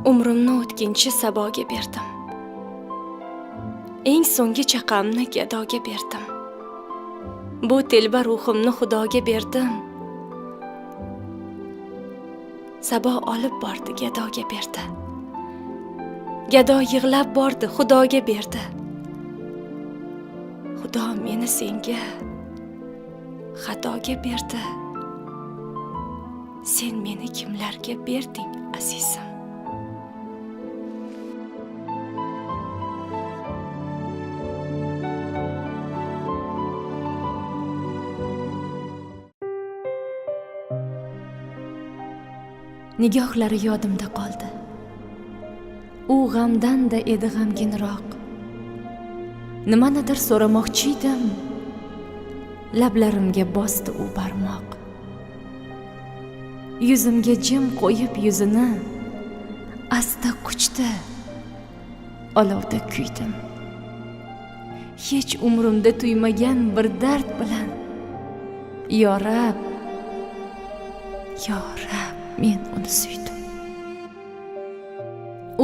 Umrimni o'tkinchi saboga berdim. Eng so'nggi chaqamni gadoga berdim. Bu telba ruhimni xudoga berdim. Sabo olib bordi, gadoga berdi. Gado yig'lab bordi, xudoga berdi. Xudo meni senga xatoga berdi. Sen meni kimlarga berding, azizim? Nigohlari yodimda qoldi. U g'amdan-da edi g'amginroq. Nimanidir so'ramoqchi edim. Lablarimga bosdi u barmoq. Yuzimga jim qo'yib yuzini asta quchdi. Olovda kuydim. Hech umrimda tuymagan bir dard bilan yo Rab, men uni suydim.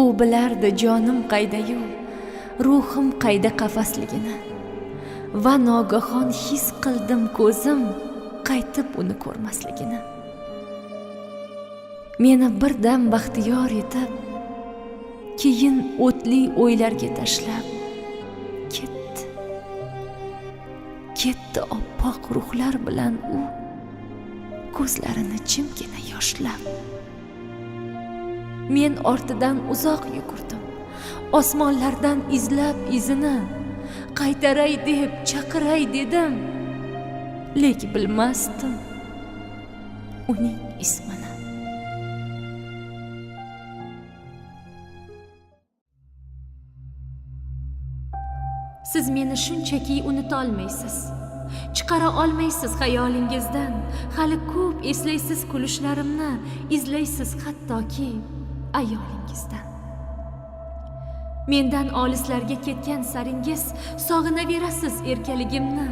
U bilardi jonim qaydayu, ruhim qayda qafasligini. Va nogahon his qildim ko'zim qaytib uni ko'rmasligini. Meni birdan baxtiyor etib, keyin o'tli o'ylarga tashlab ketdi oppoq ruhlar bilan u, ko'zlarini jimgina yoshlab. Men ortidan uzoq yugurdim, osmonlardan izlab izini, qaytaray deb chaqiray dedim, lek bilmasdim uning ismini. Siz meni shunchaki unuta olmaysiz, chiqara olmaysiz xayolingizdan. Hali ko'p eslaysiz kulishlarimni, izlaysiz hattoki ayolingizdan. Mendan olislarga ketgan saringiz, sog'inaverasiz erkaligimni.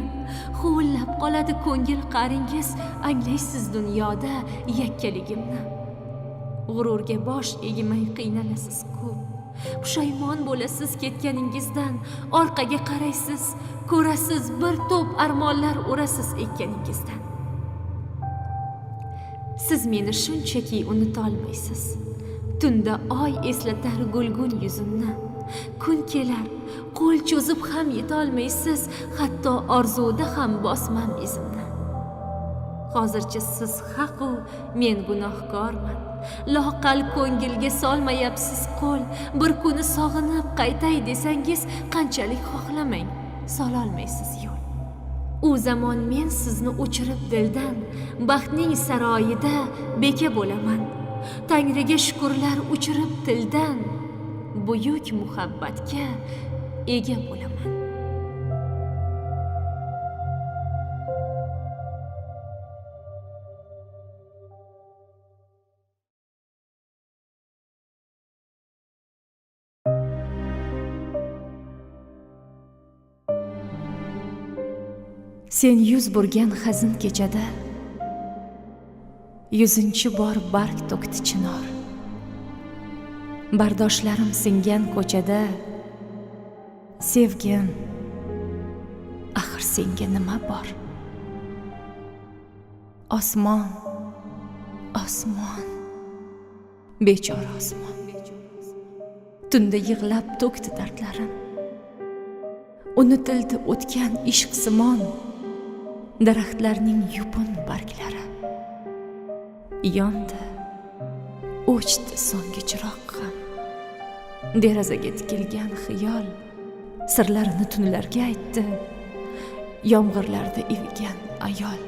Huvillab qoladi ko'ngil qaringiz, anglaysiz dunyoda yakkaligimni. G'ururga bosh egmay qiynalasiz ko'p. Pushaymon bo'lasiz ketganingizdan, orqaga qaraysiz, ko'rasiz bir to'p armonlar o'rasiz ekkaningizdan. Siz meni shunchaki unuta olmaysiz. Tunda oy eslatar gulgun yuzimni. Kun kelar, qo'l cho'zib ham yeta olmaysiz, hatto orzuda ham bosmam izimni. Hozircha siz haqu, men gunohkorman. Loqal ko'ngilga solmayapsiz qo'l. Bir kuni sog'inib qaytay desangiz, qanchalik xohlamang, sololmaysiz yo'l. U zamon men sizni o'chirib dildan, baxtning saroyida beka bo'laman. Tangriga shukrlar uchirib tildan, buyuk muhabbatga ega bo'laman. Sen yuz burgan hazin kechada 100-chi bor barg to'kdi chinor. Bardoshlarim singan ko'chada, sevgim, axir senga nima bor? Osmon, bechora osmon. Tunda yig'lab to'kdi dardlarim. Unutildi o'tgan ishq simon, daraxtlarning yupun barglari. Yondi, o'chdi so'nggi chiroq ham. Derazaga tikilgan xiyol sirlarini tunlarga aytdi. Yomg'irlarda evigan ayol.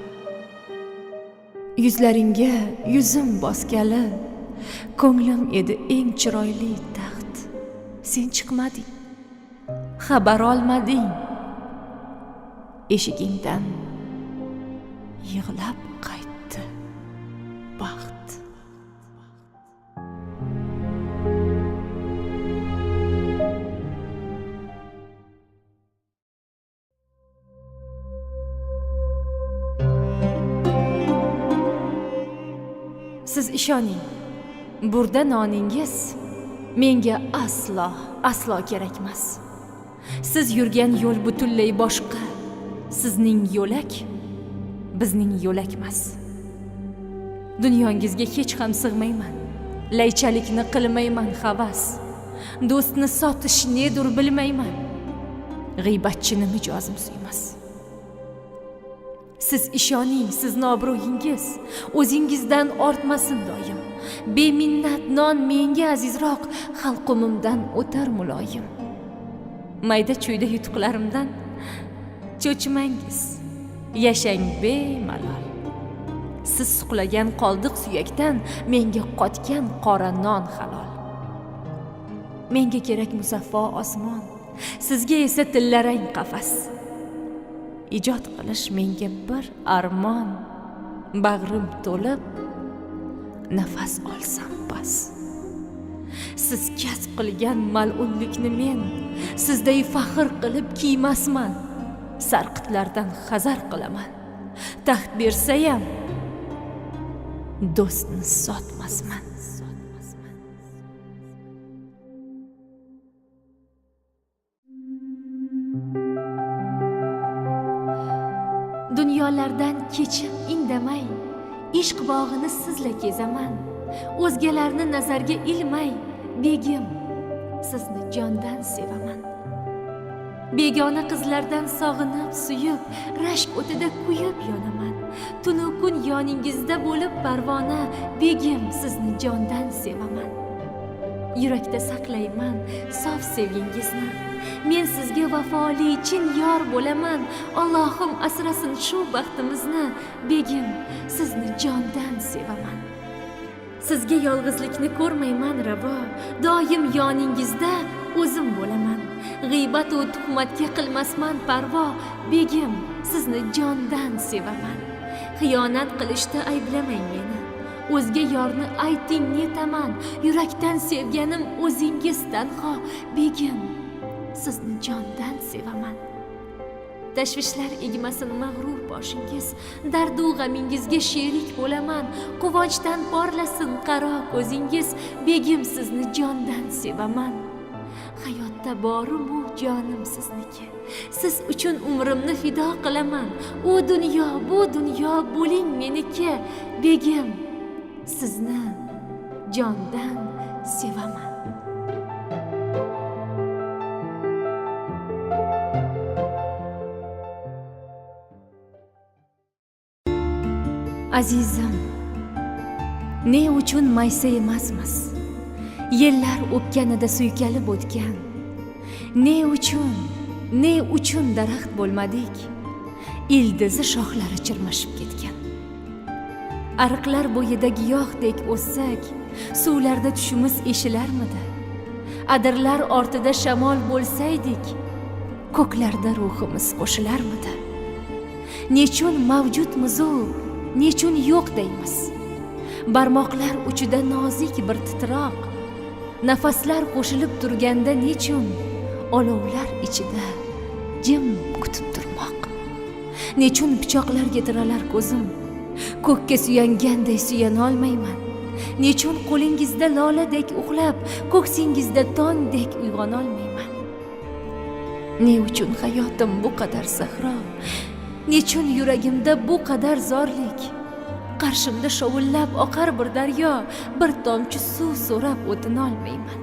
Yuzlaringga yuzim bosgali, ko'nglim edi eng chiroyli taxt. Sen chiqmading, xabar olmading. Eshigingdan yig'lab qaytdi baxt. Siz ishoning, burda noningiz menga aslo kerak emas. Siz yurgan yo'l butunlay boshqa. Sizning yo'lak bizning yo'lak emas. Dunyongizga hech ham sig'mayman. Laychalikni qilmayman havas. Do'stni sotish nedir bilmayman. G'iybatchini mijozim suymas. Siz ishoning, sizni obro'yingiz o'zingizdan ortmasin doim. Beminnat non menga azizroq, xalqumimdan o'tar muloyim. Mayda chuyda yutuqlarimdan cho'chimangiz, yashang bemalol. Siz suqlagan qoldiq suyakdan menga qotgan qora non halol. Menga kerak musaffo osmon, sizga esa tillarang qafas. Ijod qilish menga bir armon, bag'rim to'lib nafas olsam bas. Siz kasb qilgan mal'unlikni men sizday faxr qilib kiymasman. Sarqitlardan hazar qilaman. Taxt bersayam do'stni sotmasman. Dunyolardan kechib indamay, ishq bog'ini sizla kezaman. O'zgalarni nazarga ilmay, begim, sizni jondan sevaman. Begona qizlardan sog'inib, suyib, rashk o'tida kuyib yonaman. Tunu kun yoningizda bo'lib parvona, begim, sizni jondan sevaman. Yurakda saqlayman sof sevgingizni. Men sizga vafoli chin yor bo'laman. Allohim asrasin shu baxtimizni. Begim, sizni jondan sevaman. Sizga yolg'izlikni ko'rmayman ravo. Doim yoningizda o'zim bo'laman. G'iybat va tuhmatga qilmasman parvo. Begim, sizni jondan sevaman. Xiyonat qilishda ayblamang meni. O'zga yorni ayting netaman. Yurakdan sevganim o'zingiz tanho. Begim, sizni jondan sevaman. Tashvishlar egmasin mag'rur boshingiz. Dardu g'amingizga sherik bo'laman. Quvonchdan porlasin qaro ko'zingiz. Begim, sizni jondan sevaman. Hayotda borim-u jonim sizniki. Siz uchun umrimni fido qilaman. U dunyo, bu dunyo bo'ling meniki. Begim, sizni jondan sevaman. Azizim, ne uchun maysa emasmiz? Yillar o'pganida suykalib o'tgan. Ne uchun daraxt bo'lmadik? Ildizi shoxlari chirmashib ketgan. Ariqlar bo'yida giyohdek o'ssak, suvlarda tushimiz eshilarmidi? Adirlar ortida shamol bo'lsaydik, ko'klarda ruhimiz qo'shilarmidi? Nechun mavjudmiz-u, nechun yo'q deymiz? Barmoqlar uchida nozik bir titroq, nafaslar qo'shilib turganda nechun olovlar ichida jim kutib turmoq? Nechun pichoqlarga tiralar ko'zim, ko'kka suyanganday suyana olmayman? Nechun qo'lingizda loladek uxlab, ko'ksingizda tongdek uyg'ona olmayman? Ne uchun hayotim bu qadar sahro? Nechun yuragimda bu qadar zorlik? Qarshimda shovullab oqar bir daryo, bir tomchi suv so'rab o'tina olmayman.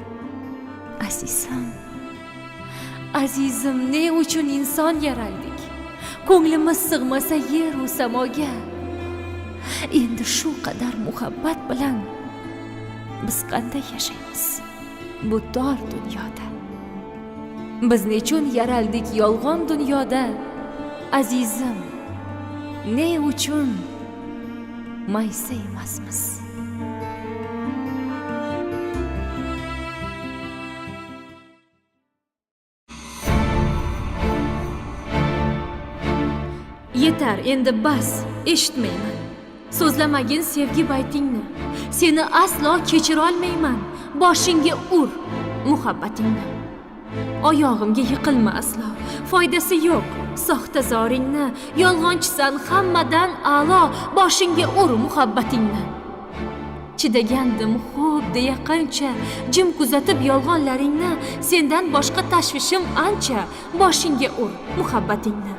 Azizim, ne uchun inson yaraldik? Ko'nglimiz sig'masa yer va samoga. Endi shu qadar muhabbat bilan biz qanday yashaymiz bu tor dunyoda? Biz nechun yaraldik yolg'on dunyoda? Azizim, ne uchun maysa emasmiz? Yetar, endi bas, eshitmayman. So'zlamagin sevgi baytingni. Seni aslo kechira olmayman. Boshingga ur muhabbatingni. Oyog'imga yiqilma aslo. Foydasi yo'q soxta zoringni. Yolg'onchisan hammadan a'lo. Boshingga ur muhabbatingni. chidagandim xo'p deya qancha, jim kuzatib yolg'onlaringni, sendan boshqa tashvishim ancha, boshingga ur muhabbatingni.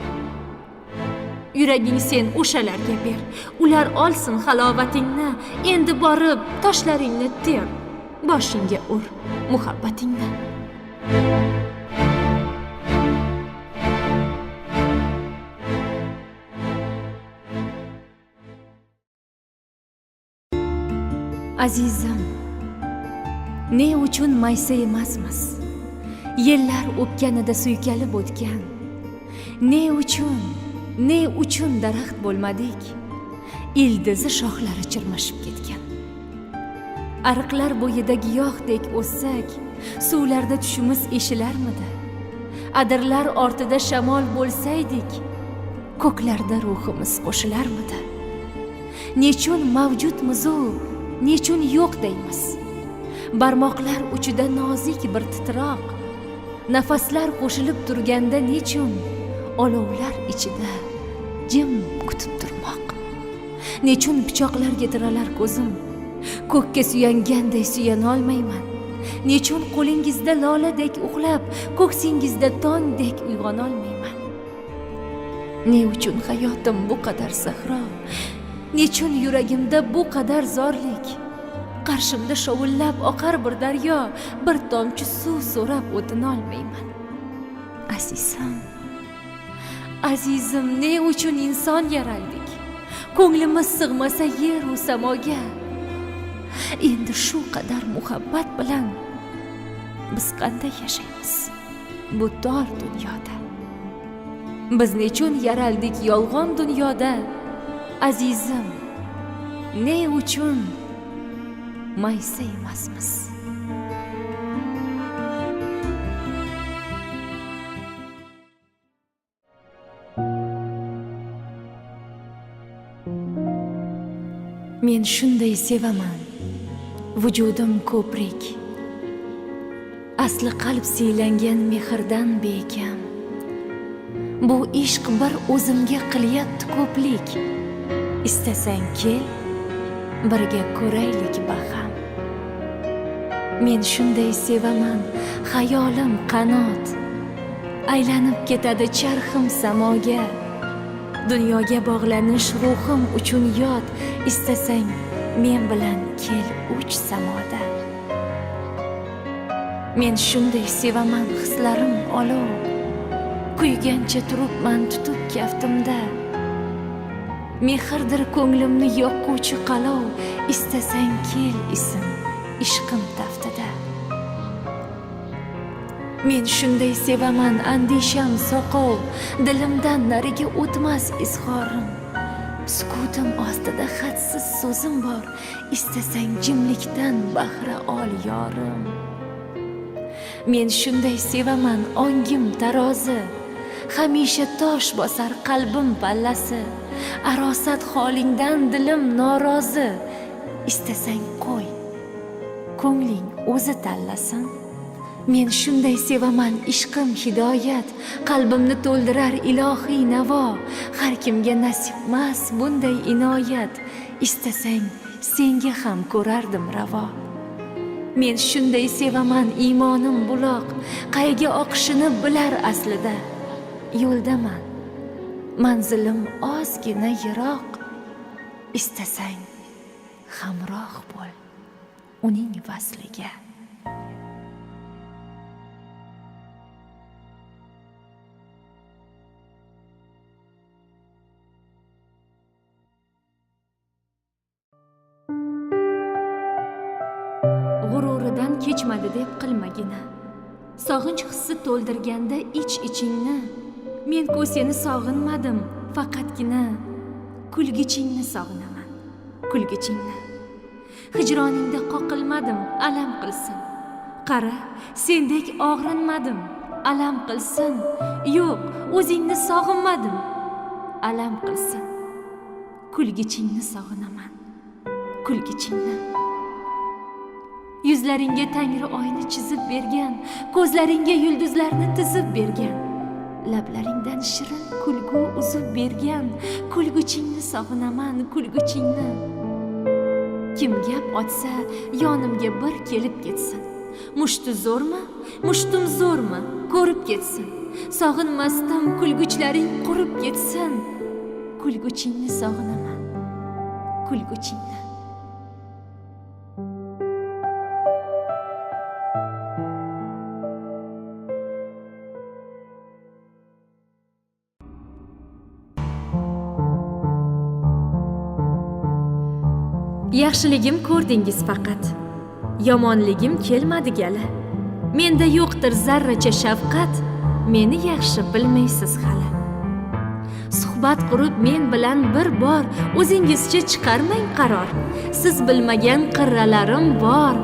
Yuraging sen o'shalarga ber, ular olsin halovatingni, endi borib toshlaringni ter, boshingga ur muhabbatingni. Azizim, ne uchun maysa emasmiz, yillar o'pganida suykalib o'tgan. Ne uchun daraxt bo'lmadik, ildizi shoxlari chirmashib ketgan. Ariqlar bo'yida giyohdek o'ssak, suvlarda tushimiz eshilarmidi? Adirlar ortida shamol bo'lsaydik, ko'klarda ruhimiz qo'shilarmidi? Nechun mavjudmiz-u, nechun yo'q deymiz? Barmoqlar uchida nozik bir titroq, nafaslar qo'shilib turganda nechun olovlar ichida jim kutib turmoq? Nechun pichoqlarga tiralar ko'zim, ko'kka suyanganday suyana olmayman? Nechun qo'lingizda loladek uxlab, ko'ksingizda tongdek uyg'ona olmayman? Ne uchun hayotim bu qadar sahro? Nechun yuragimda bu qadar zorlik? Qarshimda shovullab oqar bir daryo, bir tomchi suv so'rab o'tina olmayman. Azizim, ne uchun inson yaraldik? Ko'nglimiz sig'masa yer u samoga. Endi shu qadar muhabbat bilan biz qanday yashaymiz bu tor dunyoda? Biz nechun yaraldik yolg'on dunyoda? Azizim, ne uchun maysa emasmiz? Men shunday sevaman, vujudim ko'prik, asli qalb siylangan mehrdan bekam. Bu ishq bir o'zimga qilyapti ko'plik. Istasang kel, birga ko'raylik baham. Men shunday sevaman, xayolim qanot, aylanib ketadi charxim samoga. Dunyoga bog'lanish ruhim uchun yot, istasang men bilan kel uch samoda. Men shunday sevaman, hislarim olov, kuygancha turibman tutib kaftimda. Mehrdir ko'nglimni yoqquvchi qalov, istasang kel isim ishqim taftida. Men shunday sevaman, andisham soqov, dilimdan nariga o'tmas izhorim. Sukutim ostida hadsiz so'zim bor, istasang jimlikdan bahra ol yorim. Men shunday sevaman, ongim tarozi, hamisha tosh bosar qalbim pallasi. Arosat holingdan dilim norozi, istasang qo'y, ko'ngling o'zi tanlasin. Men shunday sevaman, ishqim hidoyat, qalbimni to'ldirar ilohiy navo. Har kimga nasibmas bunday inoyat, istasang senga ham ko'rardim ravo. Men shunday sevaman, iymonim buloq, qayga oqishini bilar aslida. Yo'ldaman, manzilim ozgina yiroq, istasang hamroh bo'l uning vasliga. G'ururidan kechmadi deb qilmagina, sog'inch hissi to'ldirganda ich-ichingni. Men-ku seni sog'inmadim, faqatgina kulgichingni sog'inaman, kulgichingni. Hijroningda qoqilmadim, alam qilsin. Qara, sendek og'rinmadim, alam qilsin. Yo'q, o'zingni sog'inmadim, alam qilsin. Kulgichingni sog'inaman, kulgichingni. Yuzlaringga Tangri oyni chizib bergan, ko'zlaringga yulduzlarni tizib bergan, lablaringdan shirin kulgu uzib bergan, kulguchingni sog'inaman, kulguchingni. kim gap ochsa yonimga bir kelib ketsin. Mushti zo'rmi, mushtim zo'rmi, ko'rib ketsin. Sog'inmasdan kulguchlaring qurib ketsin. Kulguchingni sog'inaman, kulguchingni. Yaxshiligim ko'rdingiz faqat, yomonligim kelmadi gali. Menda yo'qdir zarracha shafqat, meni yaxshi bilmaysiz hali. Suhbat qurib men bilan bir bor, o'zingizcha chiqarmang qaror. Siz bilmagan qirralarim bor,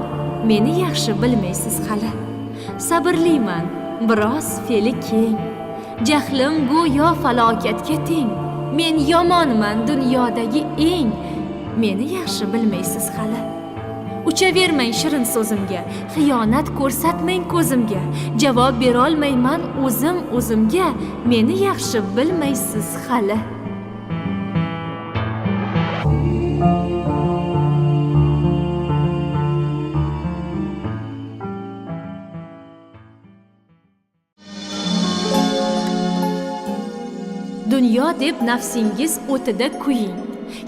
meni yaxshi bilmaysiz hali. Sabrliman, biroz fe'li keng, jahlim go'yo falokatga teng. Men yomonman dunyodagi eng, meni yaxshi bilmaysiz hali. Uchavermang shirin so'zimga, xiyonat ko'rsatmang ko'zimga. Javob berolmayman o'zimga, meni yaxshi bilmaysiz hali. Dunyo deb nafsingiz o'tida kuying.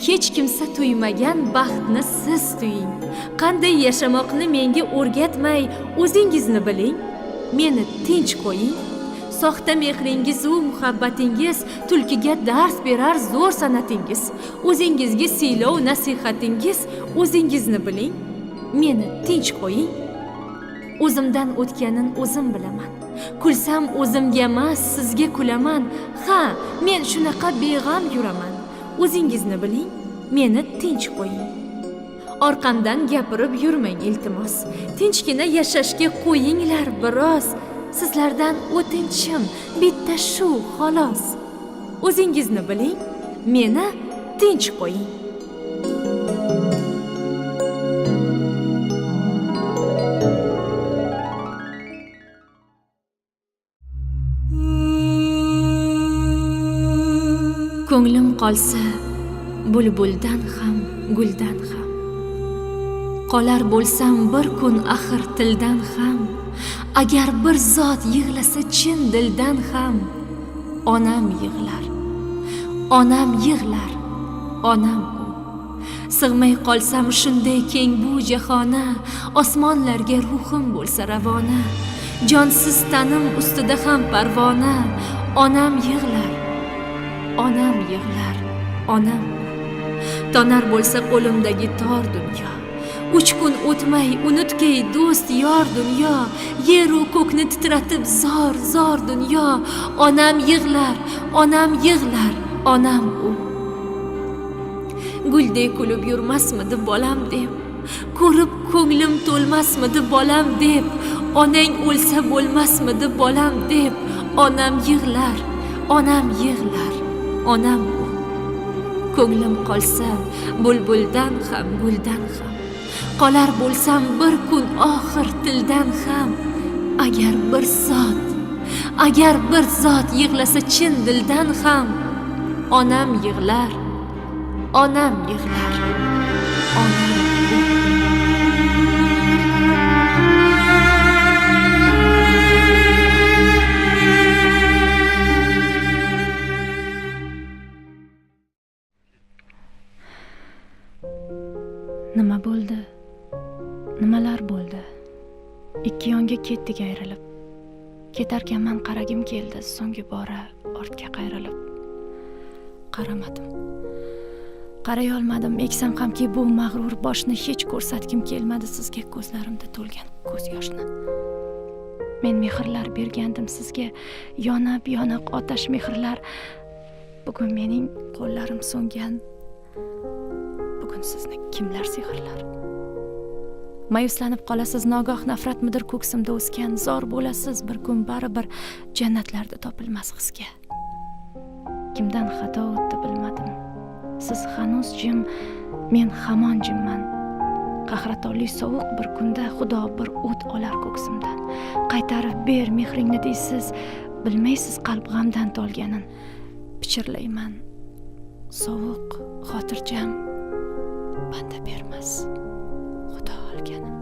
Hech kimsa tuymagan baxtni siz tuying. Qanday yashamoqni menga o'rgatmay, o'zingizni biling. Meni tinch qo'ying. Soxta mehringiz u muhabbatingiz tulkiga dars berar zo'r sanatingiz. O'zingizga siylov nasihatingiz, o'zingizni biling. Meni tinch qo'ying. O'zimdan o'tganin o'zim bilaman. Kulsam o'zimga emas, sizga kulaman. Ha, men shunaqa beg'am yuraman. O'zingizni biling, meni tinch qo'ying. Orqamdan gapirib yurmang iltimos. Tinchgina yashashga qo'yinglar biroz. Sizlardan o'tinchim bitta shu xolos. O'zingizni biling, meni tinch qo'ying. Ko'nglim qolsa bulbuldan ham, guldan ham. Qolar bo'lsam bir kun axir tildan ham. Agar bir zot yig'lasa chin dildan ham. Onam yig'lar, onam yig'lar, onam u. Sig'may qolsam shunday keng bu jahona, osmonlarga ruhim bo'lsa ravona. Jonsiz tanim ustida ham parvona. Onam yig'lar, onam yig'lar, onam. Tonar bo'lsa qo'limdagi tor dunyo. 3 kun o'tmay unutgay do'st yor dunyo. Yer u ko'kni titratib zor dunyo. Onam yig'lar, onam yig'lar, onam u. Guldek kulib yurmasmidi bolam deb, ko'rib ko'nglim to'lmasmidi bolam deb, onang o'lsa bo'lmasmidi bolam deb. Onam yig'lar, onam yig'lar, onam u. Ko'nglim qolsa bulbuldan ham, guldan ham. Qolar bo'lsam bir kun oxir tildan ham. Agar bir zot yig'lasa chin dildan ham. Onam yig'lar, onam yig'lar, onam. Nima bo'ldi? Nimalar bo'ldi? Ikki yonga ketdik ayrilib. Ketarkanman qaragim keldi, so'nggi bora ortga qayrilib. Qaramadim. Qaray olmadim, eksam hamki bu mag'rur boshni hech ko'rsatgim kelmadi sizga ko'zlarimda to'lgan ko'z yoshni. Men mehrlar bergandim sizga, yonib yonoq otash mehrlar. Bugun mening qo'llarim so'ngan. Bugun sizni kimlar sehrlar? Mayuslanib qolasiz, nogoh nafratmidir ko'ksimda o'sgan. Zor bo'lasiz bir kun baribir jannatlarda topilmas hisga. Kimdan xato o'tdi bilmadim. Siz hanuz jim, men hamon jimman. Qahratonli sovuq bir kunda Xudo bir o't olar ko'ksimdan. Qaytarib ber mehringni deysiz, bilmaysiz qalb g'amdan to'lganin. Pichirlayman sovuq, xotirjam. banda bermas Xudo olgani.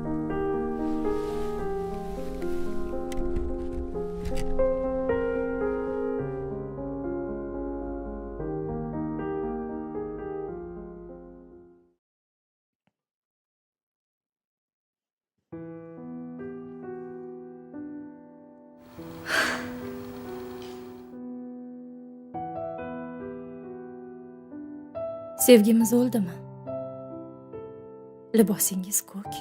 Sevgimiz o'ldimi? Libosingiz ko'k.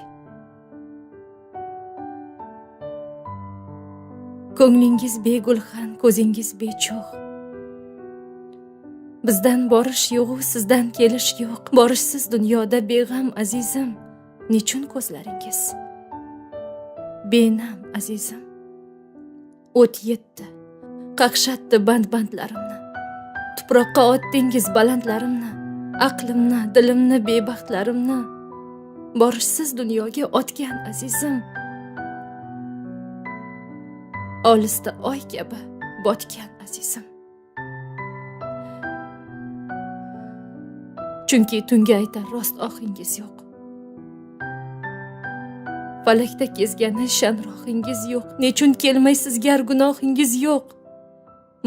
Ko'nglingiz begulxan, ko'zingiz bechog'. Bizdan borish yo'q, sizdan kelish yo'q. Borishsiz dunyoda beg'am azizim. Nechun ko'zlaringiz benam azizim? O't yetdi, qaqshatdi bandlarimni. Tuproqqa otdingiz balandlarimni. Aqlimni, dilimni, bebaxtlarimni borishsiz dunyoga otgan azizim. Olisda oy kabi botgan azizim. Chunki tunga aytar rost oxingiz yo'q. Falakda kezgani shanroxingiz yo'q. Nechun kelmaysiz gar gunohingiz yo'q?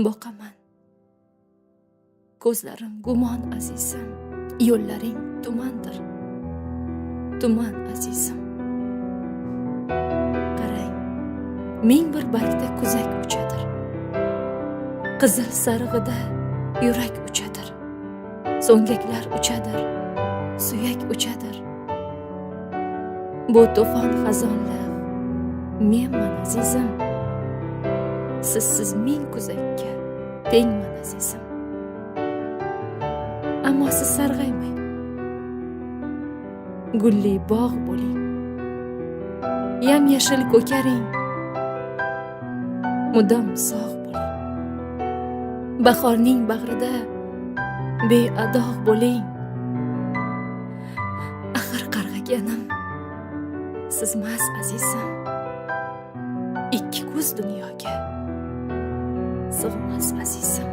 Boqaman. Ko'zlarim gumon azizim, yo'llaring tumandir. Tuman azizim. Qarang, ming bir bargda kuzak uchadir. Qizil sarig'ida yurak uchadir. So'ngaklar uchadir, suyak uchadir. Bu to'fon xazonlar menman azizim. Sizsiz ming kuzakka tengman azizim. Ammo siz sarg'aymang. Gulli bog' bo'ling. Yam-yashil ko'karing. Mudom sog' bo'ling. Bahorning bag'rida beadoq bo'ling. Axir qarg'aganim sizmas azizim. Ikki ko'z dunyoga sig'mas azizim.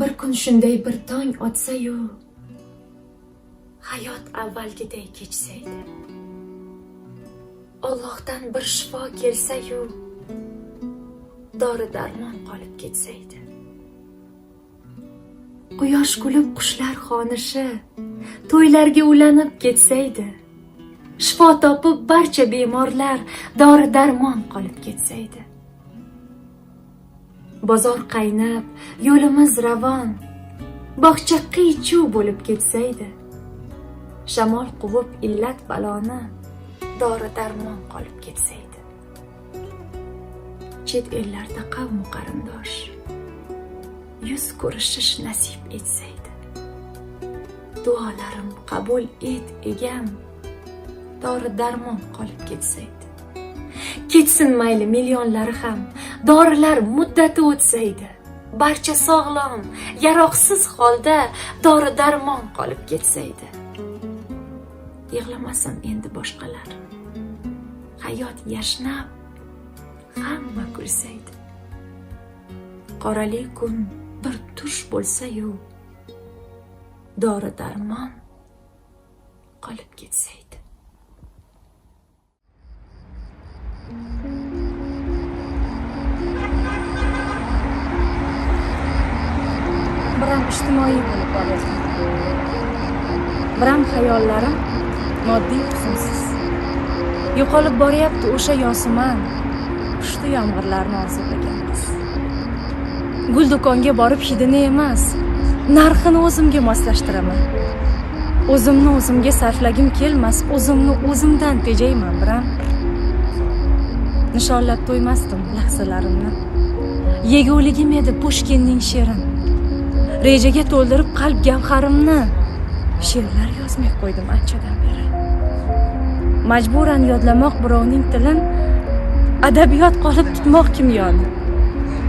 Bir kun shunday bir tong otsa-yu, hayot avvalgiday kechsaydi. Allohdan bir shifo kelsa-yu, dori darmon qolib ketsaydi. Quyosh kulib qushlar xonishi, to'ylarga ulanib ketsaydi. Shifo topib barcha bemorlar dori darmon qolib ketsaydi. Bozor qaynab, yo'limiz ravon, bog'cha qiy-chuv bo'lib ketsaydi. Shamol quvib illat baloni, dori darmon qolib ketsaydi. Chet ellarda qavm qarindosh, yuz ko'rishish nasib etsaydi. Duolarim qabul et egam, dori darmon qolib ketsaydi. Ketsin mayli millionlari ham, dorilar muddati o'tsaydi. Barcha sog'lom, yaroqsiz holda dori darmon qolib ketsaydi. Yig'lamasin endi boshqalar. Hayot yashnab, hamma kulsaydi. Qorali kun bir tush bo'lsa-yu, dori darmon qolib ketsaydi. Biram ijtimoiy bo'lib boryapman. Biram xayollarim moddiy husnsiz. Yo'qolib boryapti o'sha yosiman, qishda yomg'irlarni orzulagan qiz. Gul do'konga borib hidini emas, narxini o'zimga moslashtiraman. O'zimni o'zimga sarflagim kelmas, o'zimni o'zimdan tejayman biram. Nishonlab to'ymasdim lahzalarimni. Yeguligim edi Pushkinning she'rin. Rejaga to'ldirib qalb gavharimni she'rlar yozmay qo'ydim anchadan beri. Majburan yodlamoq birovning tilin, adabiyot qolib tutmoq kimyoni.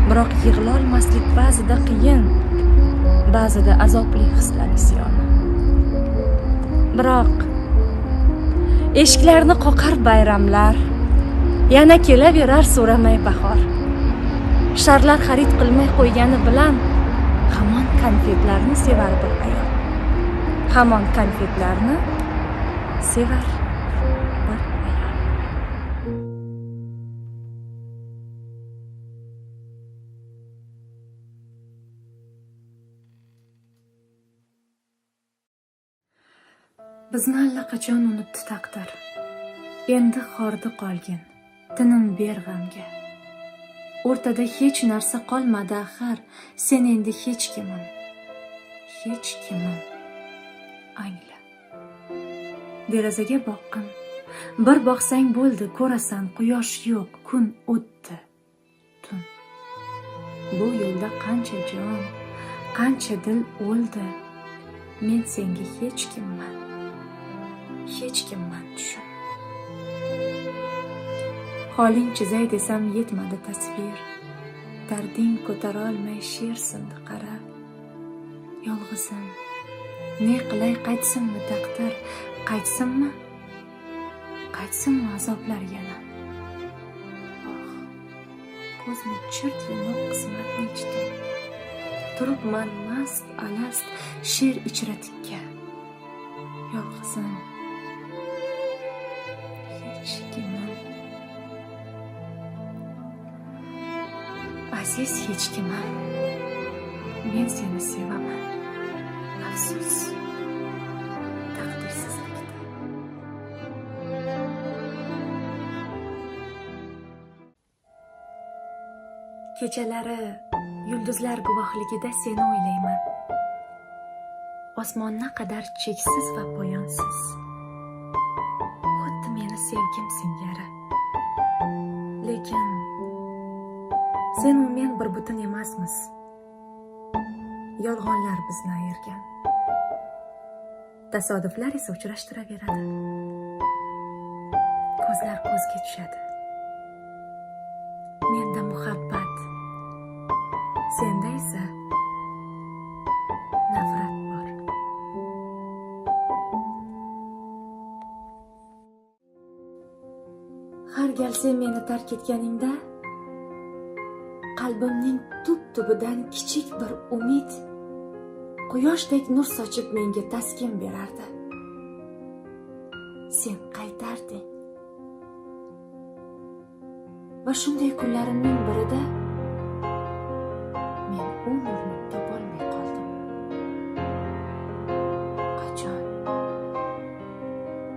Biroq yig'lolmaslik ba'zida qiyin. ba'zida azobli hislar isyoni. Biroq eshiklarni qoqar bayramlar, yana kelaverar so'ramay bahor. Sharlar xarid qilmay qo'ygani bilan hamon konfetlarni sevar bir ayol. Hamon konfetlarni sevar bir ayol. Bizni allaqachon unutdi taqdir. Endi xordi qolgin, tinim ber g'amga. O'rtada hech narsa qolmadi axir, sen endi hech kimim. Hech kimim. Angla. Derazaga boqqin. Bir boqsang bo'ldi, ko'rasan, quyosh yo'q, kun o'tdi. Tun. Bu yo'lda qancha jon, qancha dil o'ldi. Men senga hech kimman. Hech kimman tushun. Holing chizay desam yetmadi tasvir. Darding ko'tara olmay she'r sindi qarab. Yolg'izim, ne qilay, qaytsinmi taqdir, qaytsinmi? Qaytsinmi azoblar yana? Oh, ko'zni chirt yumib qismatni ichdim. Turibman mast alast she'r ichra tikka. Yolg'izim, hech kimim. Aziz hech kimim. Men seni sevaman. Afsus. Taqdirsizlikda. Kechalari yulduzlar guvohligida seni o'ylayman. Osmonna qadar cheksiz va poyonsiz. Xuddi meni sevgim singari. Lekin sen u men bir butun emasmiz. Yolg'onlar bizni ayirgan. Tasodiflar esa uchrashtiraveradi. Ko'zlar ko'zga tushadi. Menda muhabbat, senda esa nafrat bor. Har gal sen meni tark etganingda qalbimning tub-tubidan kichik bir umid quyoshdek nur sochib menga taskin berardi. Sen qaytarding. Va shunday kunlarimning birida men u nurni topolmay qoldim. Qachon?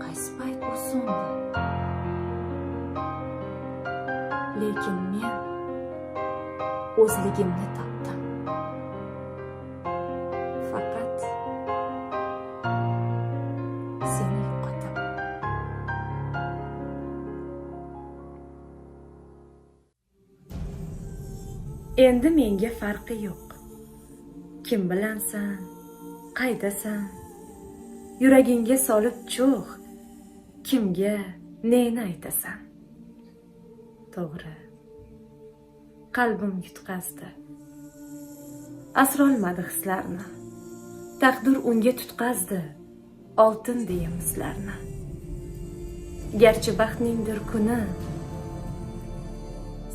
Qaysi payt u so'ndi? Lekin men o'zligimni topdim. Faqat seni yo'qotib. Endi menga farqi yo'q. Kim bilansan, qaydasan? Yuragingga solib cho'g', kimga neni aytasan? To'g'ri. Qalbim yutqazdi. Asrolmadi hislarni. Taqdir unga tutqazdi oltin deya mislarni. Garchi baxtningdir kuni,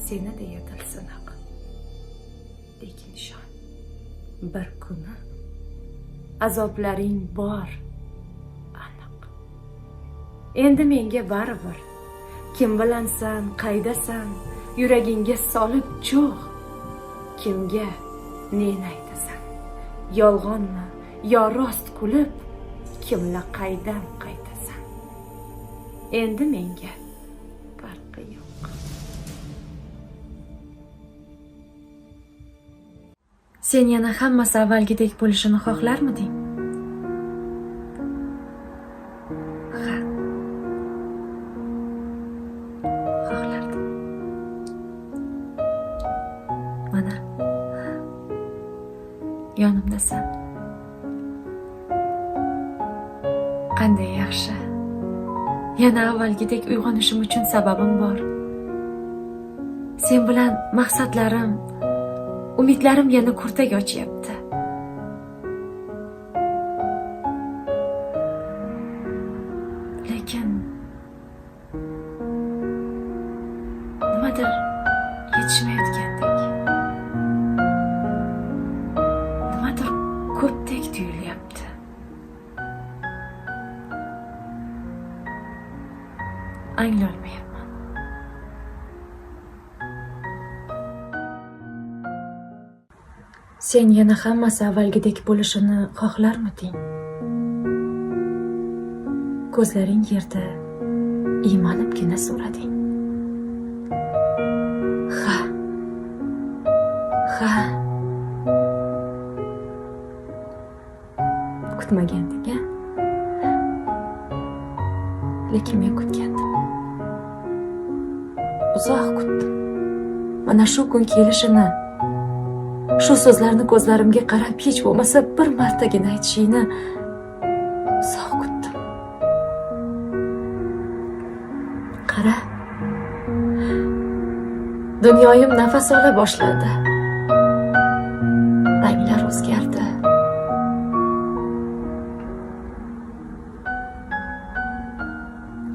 seni deya dil sinoq. Lekin ishon, bir kuni azoblaring bor, aniq. Endi menga baribir. Kim bilansan, qaydasan? Yuragingga solib cho'g', kimga neni aytasan? Yolg'onmi yo rost kulib, kimla qaydan qaytasan? Endi menga farqi yo'q. Sen yana hammasi avvalgidek bo'lishini xohlarmiding? Ha. Xohlardim. Mana yonimdasan. Qanday yaxshi. Yana avvalgidek uyg'onishim uchun sababim bor. Sen bilan maqsadlarim, umidlarim yana kurtak ochyapti. anglolmayapman. Sen yana hammasi avvalgidek bo'lishini xohlarmiding? Ko'zlaring yerda iymanibgina so'rading. Ha. Kutmagandik-a? Lekin men kutgandim. Uzoq kutdim. Mana shu kun kelishini, shu so'zlarni ko'zlarimga qarab hech bo'lmasa bir martagina aytishingni uzoq kutdim. Qara. Dunyoyim nafas ola boshladi. Ranglar o'zgardi.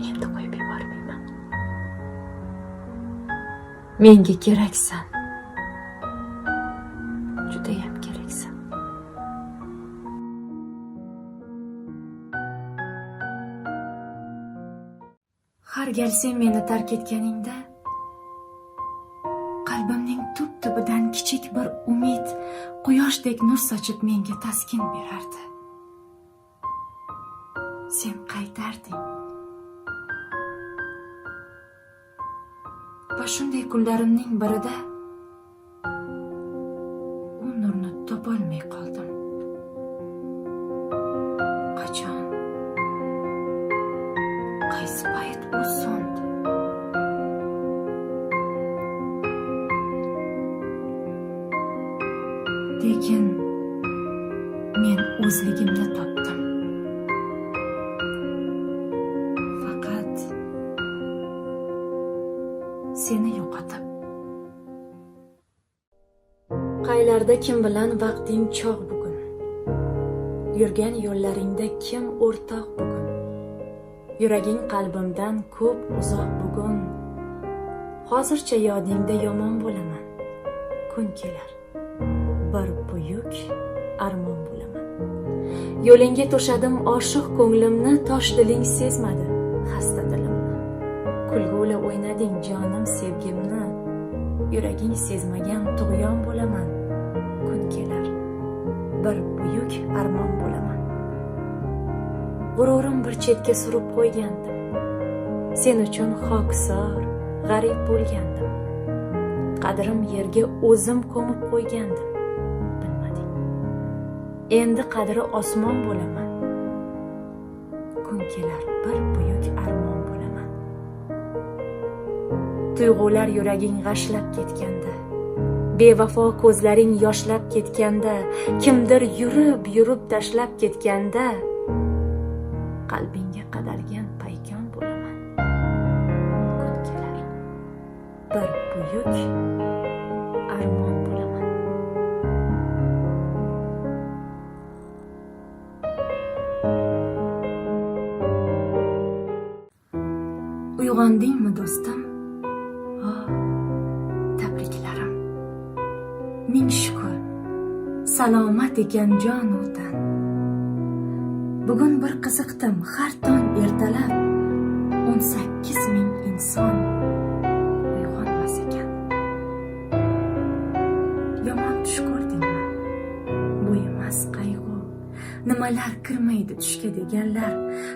Endi qo'yib yubormayman. Menga keraksan. Judayam keraksan. Har gal sen meni tark etganingda qalbimning tub-tubidan kichik bir umid quyoshdek nur sochib menga taskin berardi. Sen qaytarding. Va shunday kunlarimning birida u nurni topolmay qoldim. Qachon? Qaysi payt u so'ndi? Lekin men o'zligimni topdim. Faqat seni yo'qotib. Qaylarda kim bilan vaqting chog' bugun? Yurgan yo'llaringda kim o'rtoq bugun? Yuraging qalbimdan ko'p uzoq bugun. Hozircha yodingda yomon bo'laman. Kun kelar, bir buyuk armon bo'laman. Yo'lingga to'shadim oshiq ko'nglimni, tosh diling sezmadi xasta dilimni. Kulgula o'ynading jonim sevgimni, yuraging sezmagan tug'yon bo'laman. Kun kelar, bir buyuk armon bo'laman. G'ururim bir chetga surib qo'ygandim. Sen uchun xokisor, g'arib bo'lgandim. Qadrim yerga o'zim ko'mib qo'ygandim. Bilmading. Endi qadri osmon bo'laman. Kun kelar, bir buyuk armon bo'laman. Tuyg'ular yuraging g'ashlab ketganda, bevafo ko'zlaring yoshlab ketganda, kimdir yurib tashlab ketganda, qalbingga qadalgan paykon bo'laman. Kun kelar, bir buyuk armon bo'laman. Uyg'ondingmi do'stim? Tabriklarim. Ming shukr. Salomat ekan jon u tan. Bugun bir qiziqdim har tong ertalab 18 ming inson uyg'onmas ekan. Yomon tush ko'rdingmi? Bu emas qayg'u. Nimalar kirmaydi tushga deganlar,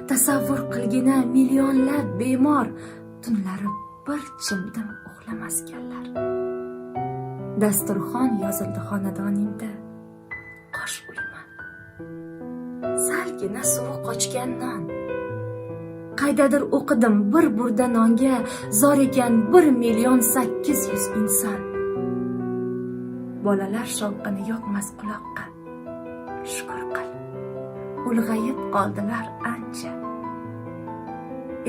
tasavvur qilgina millionlab bemor tunlari bir chimdim uxlamasganlar. Dasturxon yozildi xonadoningda, qosh uyma. Salgina suvi qochgan non. Qaydadir o'qidim bir burda nonga zor ekan 1.800.000 inson. Bolalar shovqini yoqmas quloqqa. Shukr qil. Ulg'ayib qoldilar ancha.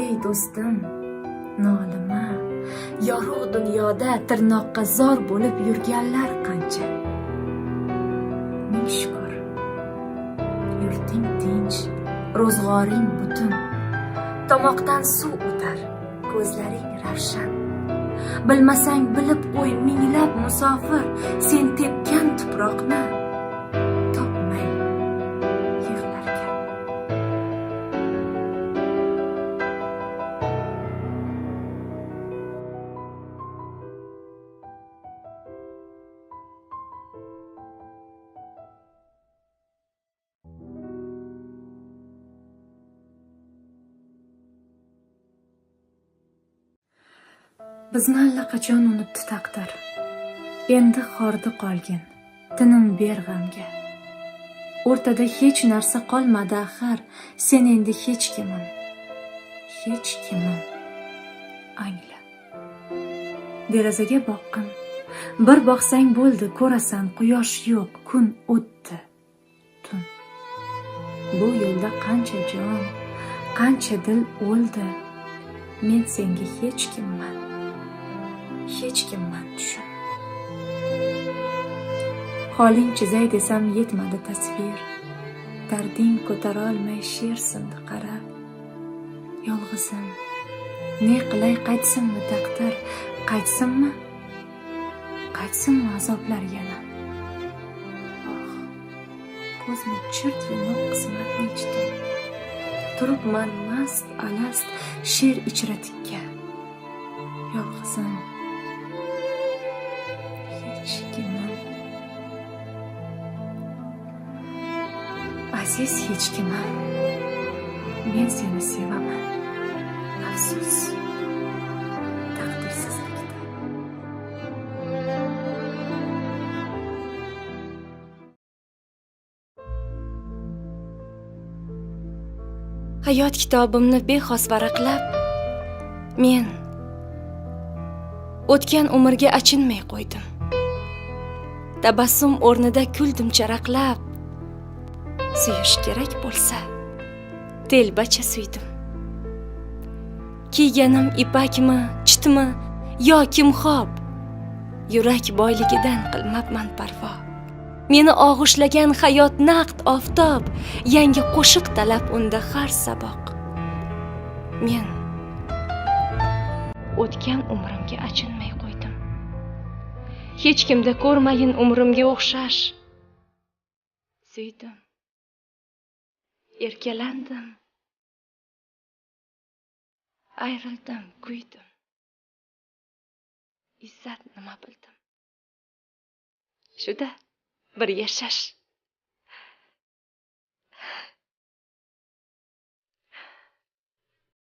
Ey do'stim, nolima. Yorug' dunyoda tirnoqqa zor bo'lib yurganlar qancha. Ming shukr. Yurting tinch, ro'zg'oring butun. Tomoqdan suv o'tar, ko'zlaring ravshan. Bilmasang bilib qo'y minglab musofir sen tepgan tuproqni topmay yig'larkan. Bizni allaqachon unutdi taqdir. Endi xordi qolgin, tinim ber g'amga. O'rtada hech narsa qolmadi axir, sen endi hech kimim. Hech kimim. Angla. Derazaga boqqin. Bir boqsang bo'ldi, ko'rasan, quyosh yo'q, kun o'tdi. Tun. Bu yo'lda qancha jon, qancha dil o'ldi. Men senga hech kimman. Hech kimman tushun. Holing chizay desam yetmadi tasvir. Darding ko'tara olmay she'r sindi qarab. Yolg'izim, ne qilay, qaytsinmi taqdir, qaytsinmi? Qaytsinmi azoblar yana? Oh, ko'zni chirt yumib qismatni ichdim. Turibman mast alast she'r ichra tikka. Yolg'izim, hech kimim. Aziz hech kimim. Men seni sevaman. Afsus. Taqdirsizlikda. Hayot kitobimni bexos varaqlab, men o'tgan umrga achinmay qo'ydim. Tabassum o'rnida kuldim charaqlab. Suyish kerak bo'lsa, telbacha suydim. Kiyganim ipakmi, chitmi yo kimxob, yurak boyligidan qilmabman parvo. Meni og'ushlagan hayot naqd oftob, yangi qo'shiq talab unda har saboq. Men o'tgan umrimga achinmay qo'ydim. Hech kimda ko'rmayin umrimga o'xshash. Suydim. Erkalandim. Ayrildim, kuydim. Izzat nima bildim. Shuda bir yashash.